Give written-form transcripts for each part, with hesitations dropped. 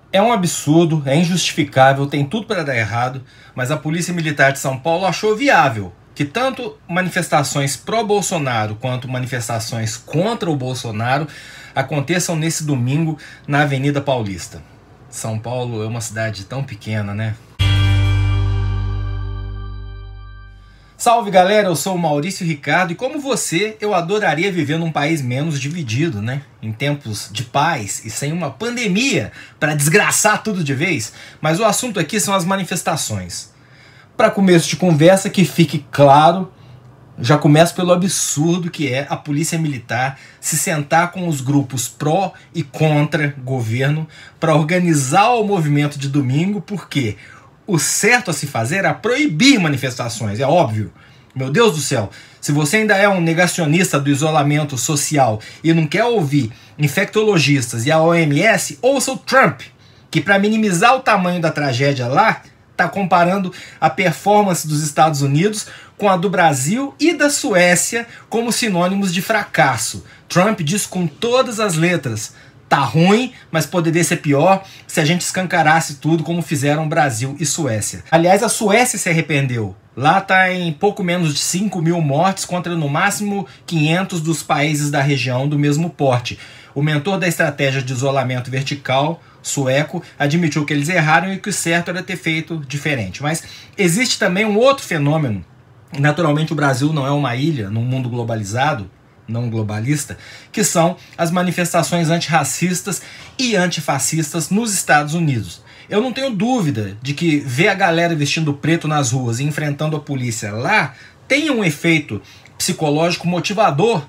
É um absurdo, é injustificável, tem tudo para dar errado, mas a Polícia Militar de São Paulo achou viável que tanto manifestações pró-Bolsonaro quanto manifestações contra o Bolsonaro aconteçam nesse domingo na Avenida Paulista. São Paulo é uma cidade tão pequena, né? Salve galera, eu sou o Maurício Ricardo e como você, eu adoraria viver num país menos dividido, né? Em tempos de paz e sem uma pandemia para desgraçar tudo de vez. Mas o assunto aqui são as manifestações. Para começo de conversa, que fique claro, já começo pelo absurdo que é a Polícia Militar se sentar com os grupos pró e contra governo para organizar o movimento de domingo, porque o certo a se fazer era proibir manifestações, é óbvio. Meu Deus do céu, se você ainda é um negacionista do isolamento social e não quer ouvir infectologistas e a OMS, ouça o Trump, que para minimizar o tamanho da tragédia lá, está comparando a performance dos Estados Unidos com a do Brasil e da Suécia como sinônimos de fracasso. Trump diz com todas as letras: tá ruim, mas poderia ser pior se a gente escancarasse tudo como fizeram Brasil e Suécia. Aliás, a Suécia se arrependeu. Lá tá em pouco menos de 5 mil mortes contra no máximo 500 dos países da região do mesmo porte. O mentor da estratégia de isolamento vertical sueco admitiu que eles erraram e que o certo era ter feito diferente. Mas existe também um outro fenômeno. Naturalmente o Brasil não é uma ilha num mundo globalizado, não globalista, que são as manifestações antirracistas e antifascistas nos Estados Unidos. Eu não tenho dúvida de que ver a galera vestindo preto nas ruas e enfrentando a polícia lá tem um efeito psicológico motivador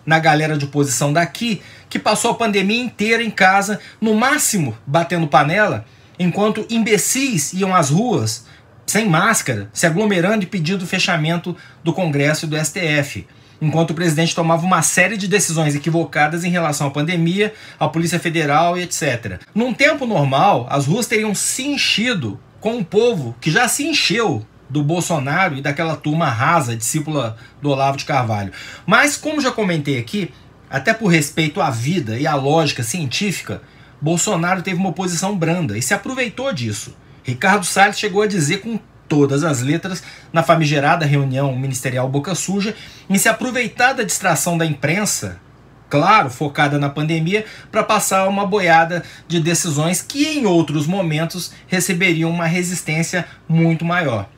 na galera de oposição daqui, que passou a pandemia inteira em casa, no máximo batendo panela, enquanto imbecis iam às ruas sem máscara, se aglomerando e pedindo o fechamento do Congresso e do STF. Enquanto o presidente tomava uma série de decisões equivocadas em relação à pandemia, à Polícia Federal e etc. Num tempo normal, as ruas teriam se enchido com o povo que já se encheu do Bolsonaro e daquela turma rasa, discípula do Olavo de Carvalho. Mas, como já comentei aqui, até por respeito à vida e à lógica científica, Bolsonaro teve uma oposição branda e se aproveitou disso. Ricardo Salles chegou a dizer com todas as letras, na famigerada reunião ministerial Boca Suja, em se aproveitar da distração da imprensa, claro, focada na pandemia, para passar uma boiada de decisões que em outros momentos receberiam uma resistência muito maior.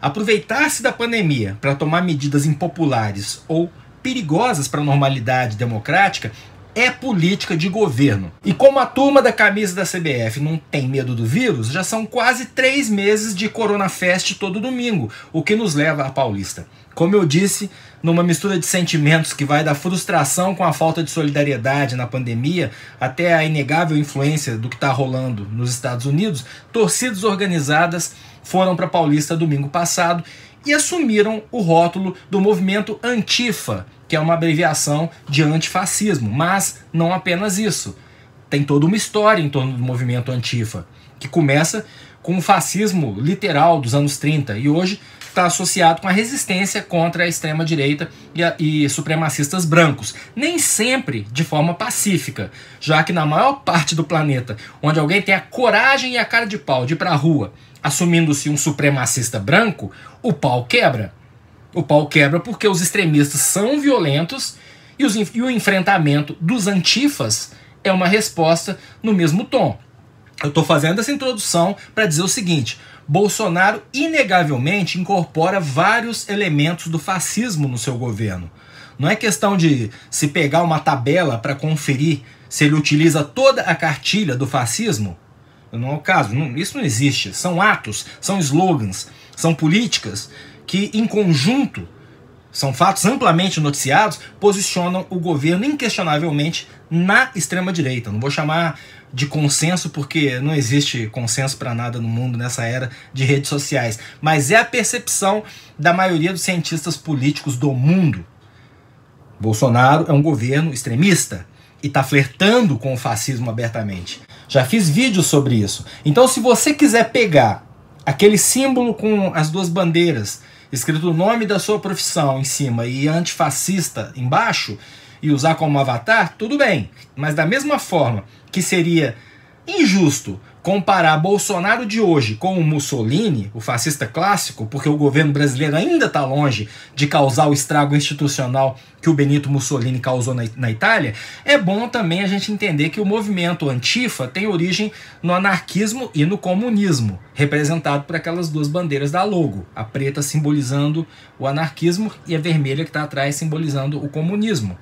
Aproveitar-se da pandemia para tomar medidas impopulares ou perigosas para a normalidade democrática é política de governo. E como a turma da camisa da CBF não tem medo do vírus, já são quase 3 meses de Corona Fest todo domingo, o que nos leva à Paulista. Como eu disse, numa mistura de sentimentos que vai da frustração com a falta de solidariedade na pandemia até a inegável influência do que está rolando nos Estados Unidos, torcidas organizadas foram para Paulista domingo passado e assumiram o rótulo do movimento Antifa, que é uma abreviação de antifascismo. Mas não apenas isso. Tem toda uma história em torno do movimento Antifa, que começa com o fascismo literal dos anos 30 e hoje está associado com a resistência contra a extrema-direita e supremacistas brancos. Nem sempre de forma pacífica, já que na maior parte do planeta, onde alguém tem a coragem e a cara de pau de ir para a rua, assumindo-se um supremacista branco, o pau quebra. O pau quebra porque os extremistas são violentos e o enfrentamento dos antifas é uma resposta no mesmo tom. Eu estou fazendo essa introdução para dizer o seguinte: Bolsonaro inegavelmente incorpora vários elementos do fascismo no seu governo. Não é questão de se pegar uma tabela para conferir se ele utiliza toda a cartilha do fascismo. Não é o caso, isso não existe. São atos, são slogans, são políticas que, em conjunto, são fatos amplamente noticiados, posicionam o governo inquestionavelmente na extrema-direita. Não vou chamar de consenso, porque não existe consenso para nada no mundo nessa era de redes sociais, mas é a percepção da maioria dos cientistas políticos do mundo. Bolsonaro é um governo extremista e está flertando com o fascismo abertamente. Já fiz vídeos sobre isso. Então, se você quiser pegar aquele símbolo com as duas bandeiras, escrito o nome da sua profissão em cima e antifascista embaixo, e usar como avatar, tudo bem. Mas da mesma forma que seria injusto comparar Bolsonaro de hoje com o Mussolini, o fascista clássico, porque o governo brasileiro ainda está longe de causar o estrago institucional que o Benito Mussolini causou na Itália, é bom também a gente entender que o movimento Antifa tem origem no anarquismo e no comunismo, representado por aquelas duas bandeiras da logo, a preta simbolizando o anarquismo e a vermelha que está atrás simbolizando o comunismo.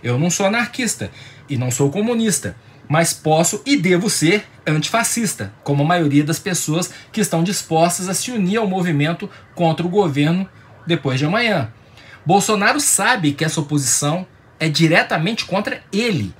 Eu não sou anarquista e não sou comunista, mas posso e devo ser antifascista, como a maioria das pessoas que estão dispostas a se unir ao movimento contra o governo depois de amanhã. Bolsonaro sabe que essa oposição é diretamente contra ele.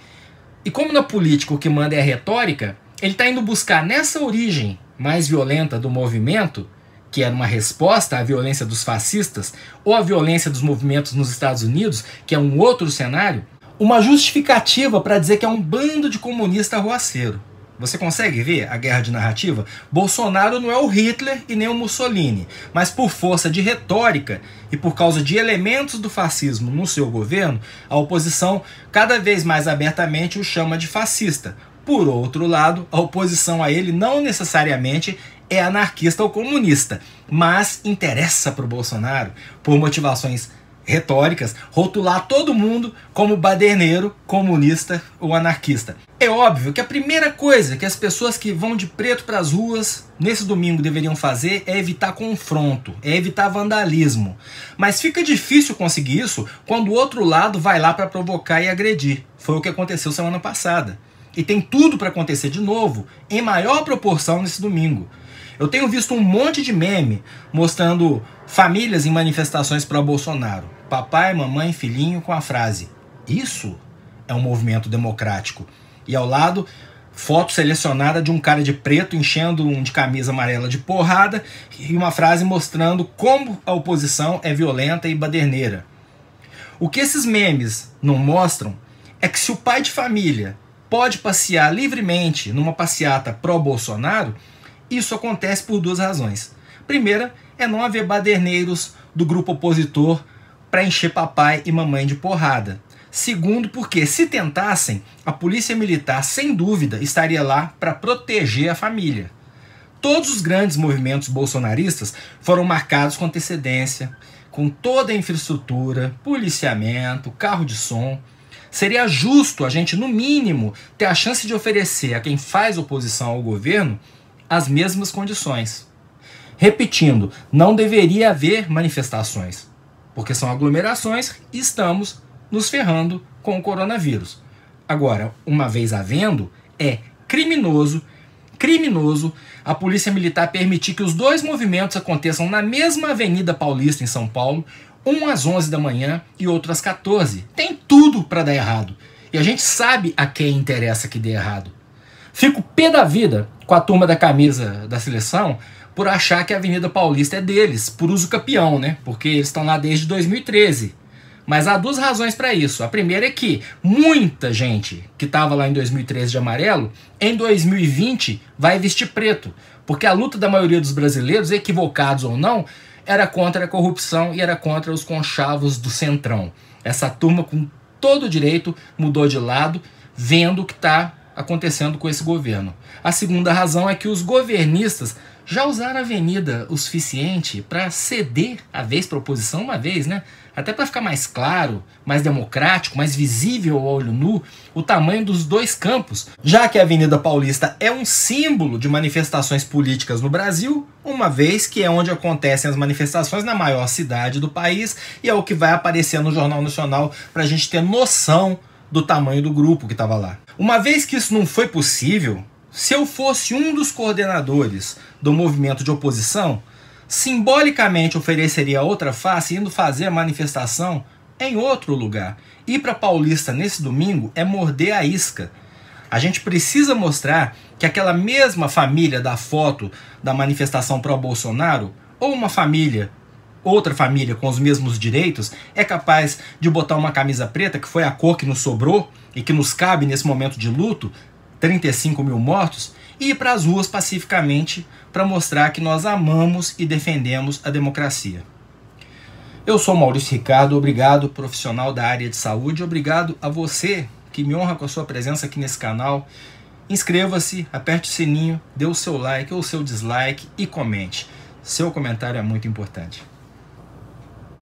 E como na política o que manda é a retórica, ele está indo buscar nessa origem mais violenta do movimento, que era uma resposta à violência dos fascistas, ou à violência dos movimentos nos Estados Unidos, que é um outro cenário, uma justificativa para dizer que é um bando de comunista arruaceiro. Você consegue ver a guerra de narrativa? Bolsonaro não é o Hitler e nem o Mussolini, mas por força de retórica e por causa de elementos do fascismo no seu governo, a oposição cada vez mais abertamente o chama de fascista. Por outro lado, a oposição a ele não necessariamente é anarquista ou comunista, mas interessa para o Bolsonaro, por motivações retóricas, rotular todo mundo como baderneiro, comunista ou anarquista. É óbvio que a primeira coisa que as pessoas que vão de preto para as ruas nesse domingo deveriam fazer é evitar confronto, é evitar vandalismo. Mas fica difícil conseguir isso quando o outro lado vai lá para provocar e agredir. Foi o que aconteceu semana passada. E tem tudo para acontecer de novo, em maior proporção nesse domingo. Eu tenho visto um monte de meme mostrando famílias em manifestações pró-Bolsonaro. Papai, mamãe, filhinho com a frase: isso é um movimento democrático. E ao lado, foto selecionada de um cara de preto enchendo um de camisa amarela de porrada e uma frase mostrando como a oposição é violenta e baderneira. O que esses memes não mostram é que se o pai de família pode passear livremente numa passeata pró-Bolsonaro, isso acontece por duas razões. Primeira é não haver baderneiros do grupo opositor para encher papai e mamãe de porrada. Segundo, porque se tentassem, a polícia militar, sem dúvida, estaria lá para proteger a família. Todos os grandes movimentos bolsonaristas foram marcados com antecedência, com toda a infraestrutura, policiamento, carro de som. Seria justo a gente, no mínimo, ter a chance de oferecer a quem faz oposição ao governo as mesmas condições. Repetindo, não deveria haver manifestações, porque são aglomerações e estamos nos ferrando com o coronavírus. Agora, uma vez havendo, é criminoso a Polícia Militar permitir que os dois movimentos aconteçam na mesma Avenida Paulista em São Paulo, um às 11 da manhã e outro às 14. Tem tudo para dar errado. E a gente sabe a quem interessa que dê errado. Fico pé da vida com a turma da camisa da seleção por achar que a Avenida Paulista é deles, por uso capião, né? Porque eles estão lá desde 2013. Mas há duas razões para isso. A primeira é que muita gente que estava lá em 2013 de amarelo, em 2020 vai vestir preto. Porque a luta da maioria dos brasileiros, equivocados ou não, era contra a corrupção e era contra os conchavos do Centrão. Essa turma, com todo o direito, mudou de lado, vendo o que está acontecendo com esse governo. A segunda razão é que os governistas já usaram a avenida o suficiente para ceder a vez para a oposição uma vez, né? Até para ficar mais claro, mais democrático, mais visível ao olho nu o tamanho dos dois campos, já que a Avenida Paulista é um símbolo de manifestações políticas no Brasil, uma vez que é onde acontecem as manifestações na maior cidade do país e é o que vai aparecer no Jornal Nacional para a gente ter noção do tamanho do grupo que estava lá. Uma vez que isso não foi possível, se eu fosse um dos coordenadores do movimento de oposição, simbolicamente ofereceria outra face indo fazer a manifestação em outro lugar. Ir para Paulista nesse domingo é morder a isca. A gente precisa mostrar que aquela mesma família da foto da manifestação pró-Bolsonaro, ou uma família, outra família com os mesmos direitos, é capaz de botar uma camisa preta, que foi a cor que nos sobrou e que nos cabe nesse momento de luto, 35 mil mortos, e ir para as ruas pacificamente para mostrar que nós amamos e defendemos a democracia. Eu sou Maurício Ricardo, obrigado, profissional da área de saúde, obrigado a você que me honra com a sua presença aqui nesse canal. inscreva-se, aperte o sininho, dê o seu like ou o seu dislike e comente. Seu comentário é muito importante.